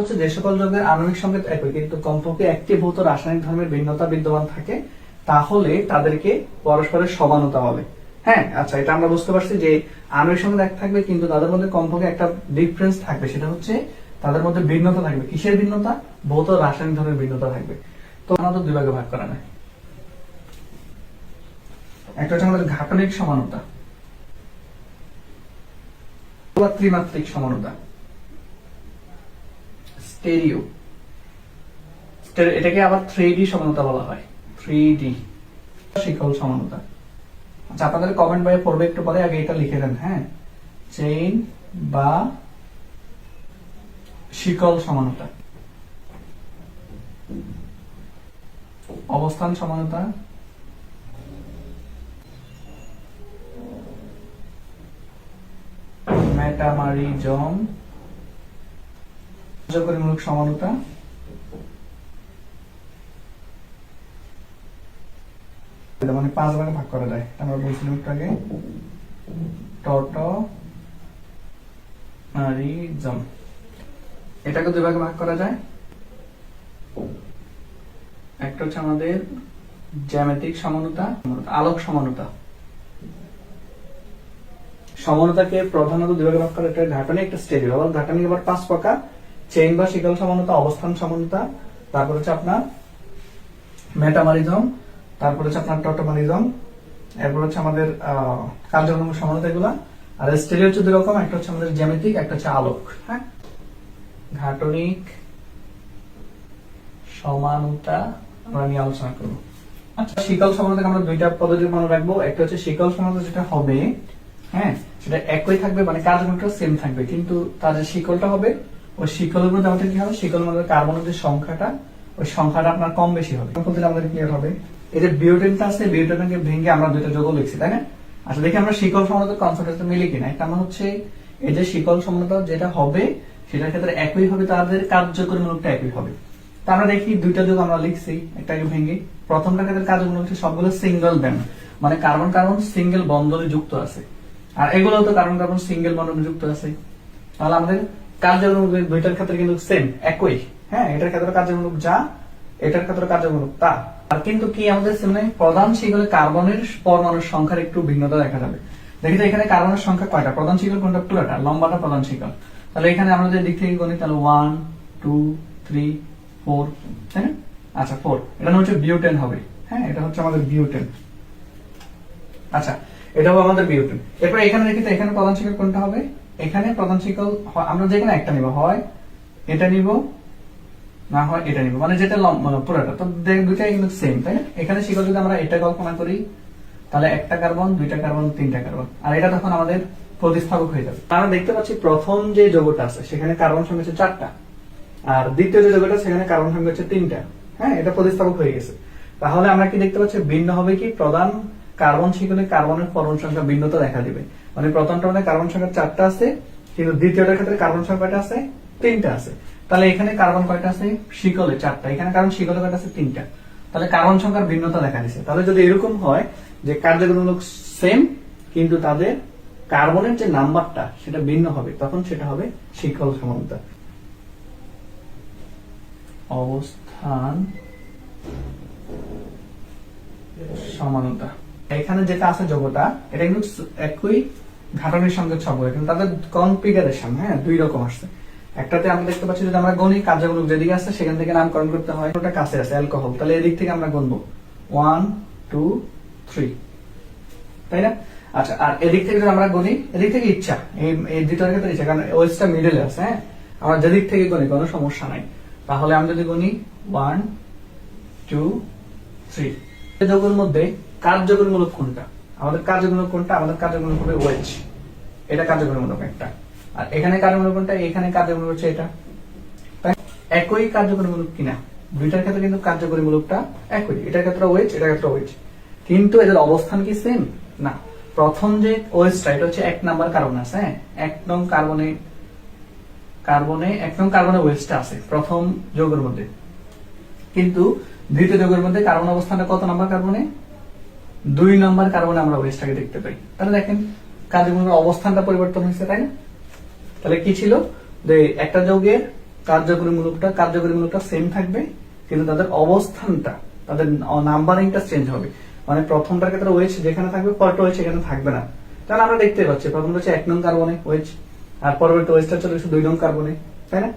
হচ্ছে যে সকল যৌগের আণবিক সংকেত একই কিন্তু কমপক্ষে একটি ভৌত রাসায়নিক ধর্মের ভিন্নতা বিদ্যমান থাকে তাহলে তাদেরকে পরস্পরের সমানতা বলে। হ্যাঁ, আচ্ছা, এটা আমরা বুঝতে পারছি যে আণবিক সংকেত এক থাকবে কিন্তু তাদের মধ্যে কমপক্ষে একটা ডিফারেন্স থাকবে, সেটা হচ্ছে তাদের মধ্যে ভিন্নতা থাকবে। কিসের ভিন্নতা? ভৌত রাসায়নিক ধর্মের ভিন্নতা থাকবে। তো আমাদের দুই ভাগে ভাগ করা যায়। একটা হচ্ছে আমাদের ঘাটনিক সমানতা বা ত্রিমাত্রিক সমানতা, স্টেরিও, এটাকে আবার 3D সমানতা বলা হয়। 3D শিকল সমানতা। আচ্ছা, আপনাদের কমেন্ট বইয়ে পড়বে একটু পরে, আগে এটা লিখে দেন। হ্যাঁ, চেইন বা শিকল সমানতা, অবস্থান সমানতা, মেটামারিজম, কার্যকরীমূলক সমানতা, মানে 5 ভাগে ভাগ করা যায়। আমরা বলছিলাম একটু আগে টটোমারিজম, এটাকে দুই ভাগে ভাগ করা যায়। একটা হচ্ছে আমাদের জ্যামিতিক সমানতা, আলোক সমানতা। সমানতাকে প্রধানত দুই ভাগে ভাগ করা, একটা ঘাটনি, একটা স্টেরিও। আবার ঘাটনি আবার 5 প্রকার: চেইন বা শিকল সমানতা, অবস্থান সমানতা, তারপর হচ্ছে আপনার মেটামারিজম, তারপর হচ্ছে আপনার টটোমারিজম, এরপর হচ্ছে আমাদের কার্যকরীমূলক সমানতা এগুলা। আর স্টেরিও হচ্ছে দুই রকম, একটা হচ্ছে আমাদের জ্যামিতিক, একটা হচ্ছে আলোক। হ্যাঁ, ঘাটনিক সমানতা আমরা নিয়ে আলোচনা করব। আচ্ছা, শিকল সমানতাকে আমরা দুইটা পদ্ধতি মনে রাখবো। একটা হচ্ছে শিকল সমানতা যেটা হবে, হ্যাঁ, সেটা একই থাকবে, মানে কার্যকরীটা সেম থাকবে, কিন্তু তার যে শিকলটা হবে ওই শিকলের মধ্যে আমাদের কি হবে, শিকলের মধ্যে কার্বনের যে সংখ্যাটা, ওই সংখ্যাটা আপনার কম বেশি হবে। তখন দিলে আমাদের ক্লিয়ার হবে। এই যে বিউটেনটা আছে, বিউটেনকে ভেঙে আমরা দুইটা যৌগ লিখছি, তাই না? আচ্ছা, দেখি আমরা শিকল সমানতার কনসেপ্টটা মিলে কিনা। এটা আমরা হচ্ছে এই যে শিকল সমানতা যেটা হবে সেটার ক্ষেত্রে একই হবে, তাদের কার্যকরীমূলকটা একই হবে। তা আমরা দেখি দুইটা যৌগ আমরা লিখছি একটাকে ভেঙে। প্রথমটার ক্ষেত্রে কার্যকরীমূলক হচ্ছে সবগুলো সিঙ্গেল ব্যান্ড, মানে কার্বন কার্বন সিঙ্গেল বন্ধনে যুক্ত আছে, আর এগুলো তো কার্বন কার্বন সিঙ্গেল বন্ধনে যুক্ত আছে। তাহলে আমাদের কার্যকরীমূলক দুইটার ক্ষেত্রে কিন্তু সেম, একই। হ্যাঁ, এটার ক্ষেত্রে কার্যকরীমূলক যা, এটার ক্ষেত্রে কার্যকরীমূলক তা। আর কিন্তু কি আমাদের সামনে প্রধান শিকলে কার্বনের পরমাণুর সংখ্যার একটু ভিন্নতা দেখা যাবে। দেখি তো এখানে কার্বনের সংখ্যা কয়টা, প্রধান শিকল কোনটা, পুরোটা লম্বাটা প্রধান শিকল। তাহলে এখানে আমরা যদি দিক থেকে গণি তাহলে 1 2 3 4, তাই না? আচ্ছা, 4, এটা হচ্ছে বিউটেন হবে। হ্যাঁ, এটা হচ্ছে আমাদের বিউটেন। আচ্ছা, এটা হবে আমাদের বিউটেন। এরপর এখানে দেখি তো এখানে প্রধান শিকল কোনটা হবে। এখানে প্রধান শিকল আমরা যেকোনো একটা নিব, হয় এটা নিব, না হয় এটা নিব, মানে যেটা পুরোটা। তো দুইটাই কিন্তু সেম, তাই না? এখানে শিকল যদি আমরা এটা কল্পনা করি তাহলে একটা কার্বন, দুইটা কার্বন, তিনটা কার্বন, আর এটা তখন আমাদের প্রতিস্থাপক হয়ে যাবে। আমরা দেখতে পাচ্ছি প্রথম যে যৌগটা আছে সেখানে কার্বন সংখ্যা হচ্ছে 4টা, আর দ্বিতীয় যে যৌগটা সেখানে কার্বন সংখ্যা হচ্ছে 3টা। হ্যাঁ, এটা প্রতিস্থাপক হয়ে গেছে। তাহলে আমরা কি দেখতে পাচ্ছি, ভিন্ন হবে কি, প্রধান কার্বন শিকলে কার্বনের পরমাণু সংখ্যা ভিন্নতা দেখা দিবে। মানে প্রথমটা মানে কার্বন সংখ্যা 4টা আছে, কিন্তু দ্বিতীয়টার ক্ষেত্রে কার্বন সংখ্যা কয়টা আছে, 3টা আছে। তাহলে এখানে কার্বন কয়টা আছে, শিকলে 4টা, এখানে কার্বন শিকলে কয়টা আছে, 3টা। তাহলে কার্বন সংখ্যার ভিন্নতা দেখা দিচ্ছে। তাহলে যদি এরকম হয় যে কার্যকরীমূলক সেম কিন্তু তাদের কার্বনের যে নাম্বারটা সেটা ভিন্ন হবে, তখন সেটা হবে শিকল সমানতা। অবস্থান সমানতা, এখানে যেটা আছে যৌগটা এটা কিন্তু একই ঘাটনির সঙ্গে ছক, কিন্তু তাদের কনফিগারেশন হ্যাঁ দুই রকম আসছে। একটাতে আমরা দেখতে পাচ্ছি যদি আমরা গণি কার্যকরীমূলক যেদিকে আছে সেখান থেকে নামকরণ করতে হয়, ওটা কাছে আছে অ্যালকোহল, তাহলে এদিক থেকে আমরা গুনবো 1 2 3, তাই না? আচ্ছা, আর এদিক থেকে যদি আমরা গুনি, এদিক থেকে ইচ্ছা, এই দুইটার ক্ষেত্রে ইচ্ছা, কারণ ওয়েস্টটা মিডলে আছে। হ্যাঁ, আমরা যেদিক থেকে গুনি কোনো সমস্যা নাই। তাহলে আমরা যদি গুনি 1 2 3, এই যৌগের মধ্যে কার্যকরীমূলক কোনটা, আমাদের কার্যকরীমূলক কোনটা, আমাদের কার্যকরীমূলক হবে OH, এটা কার্যকরীমূলক একটা। আর এখানে কার্যকরীমূলক কোনটা, এখানে কার্যকরীমূলক হচ্ছে এটা। তাই একই কার্যকরীমূলক কিনা, দুইটার ক্ষেত্রে কিন্তু কার্যকরীমূলকটা একই, এটার ক্ষেত্রে OH, এটার ক্ষেত্রে OH, কিন্তু এদের অবস্থান কি সেম না। প্রথম যে OH-টা এটা হচ্ছে 1 নাম্বার কার্বন আছে। হ্যাঁ, 1 নং কার্বনে 1 নং কার্বনে OH-টা আছে প্রথম যৌগের মধ্যে, কিন্তু দ্বিতীয় যৌগের মধ্যে কার্বন অবস্থানটা কত নাম্বার কার্বনে, 2 নাম্বার কার্বনে আমরা OH-টাকে দেখতে পাই। তাহলে দেখেন কার্যকরীমূলক অবস্থানটা পরিবর্তন হয়েছে, তাই না? তাহলে কি ছিল যে একটা যৌগের কার্যকরীমূলকটা সেম থাকবে, কিন্তু তাদের অবস্থানটা, তাদের নাম্বারিংটা চেঞ্জ হবে। মানে প্রথমটার ক্ষেত্রে ওয়েজ যেখানে থাকবে, পরেরটা ওয়েজ সেখানে থাকবে না। তাহলে আমরা দেখতে পাচ্ছি প্রথমটা হচ্ছে 1 নং কার্বনে ওয়েজ, আর পরবর্তী ওয়েজটা চলে গেছে 2 নং কার্বনে, তাই না?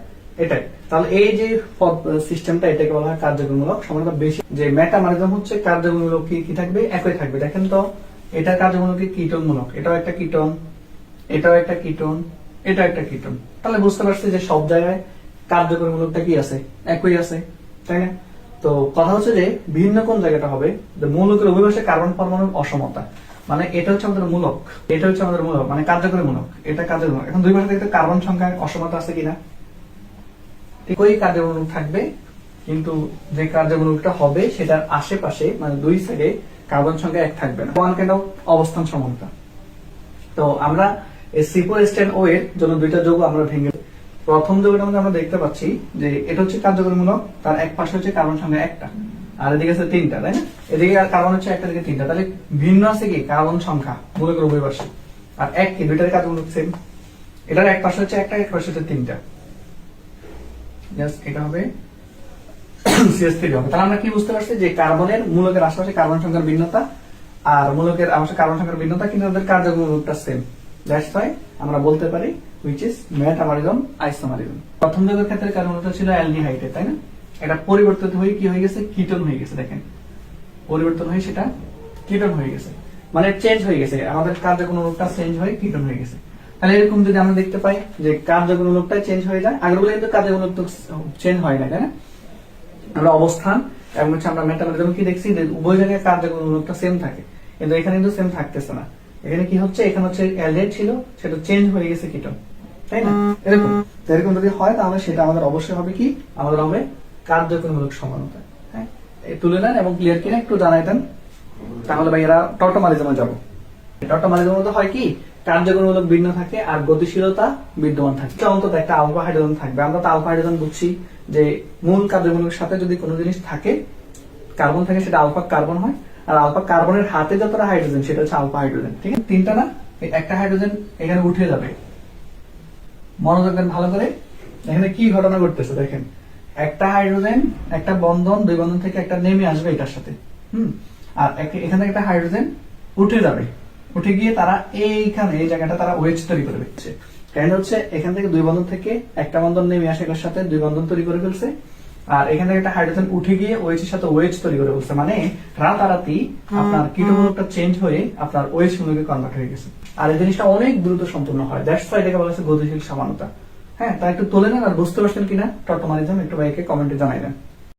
এটাই। তাহলে এই যে সিস্টেমটা, এটাকে বলা হয় কার্যকরীমূলক সমানতা বেশি। যে মেটামরিজম হচ্ছে কার্যকরীমূলক কি থাকবে, একই থাকবে। দেখেন তো, এটা কার্যকরীমূলক কীটনমূলক, এটাও একটা কীটন, এটাও একটা কীটন, এটা একটা কীটন। তাহলে বুঝতে পারছি যে সব জায়গায় কার্যকরীমূলকটা কি আছে, একই আছে, তাই না? তো কথা হচ্ছে যে ভিন্ন কোন জায়গাটা হবে, যে মূলকের উভয় পাশে কার্বন পরমাণুর অসমতা। মানে এটা হচ্ছে আমাদের মূলক, এটা হচ্ছে আমাদের মূলক, মানে কার্যকরীমূলক, এটা কার্যকরীমূলক। এখন দুই পাশে দেখতে কার্বন সংখ্যায় অসমতা আছে কিনা, একই কার্যকরীমূলক থাকবে, কিন্তু যে কার্যকরীমূলকটা হবে সেটার আশেপাশে মানে দুই সাইডে কার্বন সংখ্যা 1 থাকবে না। ওয়ান কাইন্ড অফ অবস্থান সমানতা। তো আমরা এই C4H10O এর জন্য দুইটা যৌগ আমরা ভেঙে, প্রথম যৌগটার মধ্যে আমরা দেখতে পাচ্ছি যে এটা হচ্ছে কার্যকরীমূলক, তার এক পাশে হচ্ছে কার্বন সংখ্যা 1টা, আর এদিকে আছে 3টা, তাই না? এদিকে কার্বন হচ্ছে 1টা, এদিকে 3টা। তাহলে ভিন্ন আছে কি কার্বন সংখ্যা মূলকের উভয় পাশে, আর এক কি দুইটার কার্যকরীমূলক সেম। এটার এক পাশে হচ্ছে 1টা, এক পাশে হচ্ছে 3টা। এটা হবে CH3 হবে। তাহলে আমরা কি বুঝতে পারছি যে কার্বনের মূলকের আশেপাশে কার্বন সংখ্যার ভিন্নতা, আর মূলকের আশেপাশে কার্বন সংখ্যার ভিন্নতা, কিন্তু তাদের কার্যকরীমূলকটা সেম। দ্যাটস ওয়াই আমরা বলতে পারি which is মেটামরিজম আইসোমারিজম। প্রথম যৌগের ক্ষেত্রে কার্বনটা ছিল অ্যালডিহাইডে, তাই না? এটা পরিবর্তিত হয়ে কি হয়ে গেছে, কিটোন হয়ে গেছে। দেখেন পরিবর্তন হয়ে সেটা কিটোন হয়ে গেছে, মানে চেঞ্জ হয়ে গেছে, আমাদের কার্যকরীমূলকটা চেঞ্জ হয়ে কিটোন হয়ে গেছে। তাহলে এরকম যদি আমরা দেখতে পাই যে কার্যকরীমূলকটা চেঞ্জ হয়ে যায়, আগেরগুলো কিন্তু কার্যকরীমূলক চেঞ্জ হয় না, তাই না? আমরা অবস্থান এবং হচ্ছে আমরা মেটামরিজম কি দেখছি যে উভয় জায়গায় কার্যকরীমূলকটা সেম থাকে, কিন্তু এখানে কিন্তু সেম থাকতেছে না। এখানে কি হচ্ছে, এখানে হচ্ছে অ্যালডেহাইড ছিল, সেটা চেঞ্জ হয়ে গেছে কিটোন, তাই না? এরকম যদি হয় তাহলে সেটা আমাদের অবশ্যই হবে কি, আমাদের হবে কার্যকরীমূলক সমানতা। হ্যাঁ, এই তুলে নেন এবং ক্লিয়ার কিনা একটু জানাই দেন, তাহলে ভাইয়েরা টটোমারিজমে যাবো। টটোমারিজমের মধ্যে হয় কি, কার্যকরীমূলক ভিন্ন থাকে আর গতিশীলতা বিদ্যমান থাকে। অন্তত একটা আলফা হাইড্রোজেন থাকবে। আমরা তো আলফা হাইড্রোজেন বুঝছি যে মূল কার্যকরীমূলকের সাথে যদি কোনো জিনিস থাকে, কার্বন থাকে, সেটা আলফা কার্বন হয়, আর আলফা কার্বনের হাতে যতটা হাইড্রোজেন সেটা হচ্ছে আলফা হাইড্রোজেন। ঠিক আছে, 3টা না, একটা হাইড্রোজেন এখানে উঠে যাবে। মনোযোগ দেন ভালো করে, এখানে কি ঘটনা ঘটতেছে দেখেন। একটা হাইড্রোজেন, একটা বন্ধন, দুই বন্ধন থেকে একটা নেমে আসবে এটার সাথে, আর এখানে একটা হাইড্রোজেন উঠে যাবে, উঠে গিয়ে তারা এইখানে এই জায়গাটা তারা ওয়েজ তৈরি করে ফেলছে। কারণ হচ্ছে এখান থেকে দুই বন্ধন থেকে একটা বন্ধন নেমে আসে, এটার সাথে দুই বন্ধন তৈরি করে ফেলছে, আর এখান থেকে একটা হাইড্রোজেন উঠে গিয়ে ওয়েজের সাথে ওয়েজ তৈরি করে ফেলছে। মানে রাতারাতি আপনার কিটোমূলকটা চেঞ্জ হয়ে আপনার ওয়েজ মূলকে কনভার্ট হয়ে গেছে। আর এই জিনিসটা অনেক দ্রুত সম্পূর্ণ হয়, দ্যাটস ওয়াই এটাকে বলা হচ্ছে গতিশীল সমানতা। হ্যাঁ, তা একটু তুলে নেন। আর বুঝতে পারছেন কিনা টটোমারিজম, একটু ভাইকে কমেন্টে জানাই দেন।